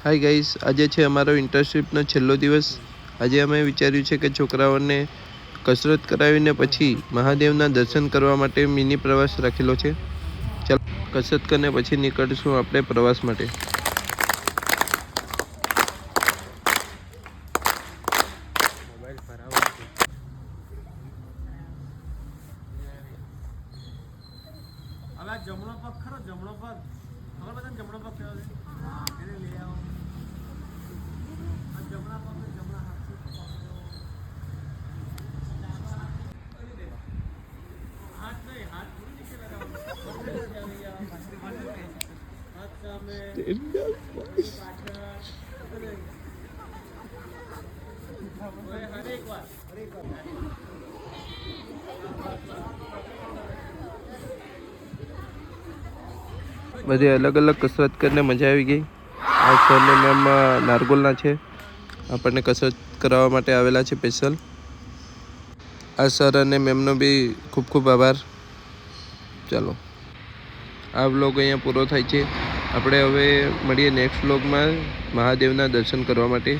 Hi guys, આજે છે અમારો ઇન્ટર્નશિપનો છેલ્લો દિવસ. આજે અમે વિચાર્યું છે કે છોકરાઓને કસરત કરાવીને પછી મહાદેવના દર્શન કરવા માટે મિની પ્રવાસ રાખેલો છે. ચાલો કસરત કરીને પછી નીકળીશું આપણે પ્રવાસ માટે. જમણો પગ ખરો, જમણો પગ ખબર બધાને જમણો પગ કયો છે એને લઈ આવો. જમણા પગ જમણા હાથથી હાથ નહીં, હાથ પૂરી નીચે લગાવો. હાથ સામે પાછળ હરેક વાર બધી અલગ અલગ કસરત કરીને મજા આવી ગઈ. આ સરને મેમ નારગોલના છે, આપણને કસરત કરાવવા માટે આવેલા છે સ્પેશિયલ. આ સર અને મેમનો બી ખૂબ ખૂબ આભાર. ચાલો આ વ્લોગ અહીંયા પૂરો થાય છે. આપણે હવે મળીએ નેક્સ્ટ વ્લોગમાં મહાદેવના દર્શન કરવા માટે.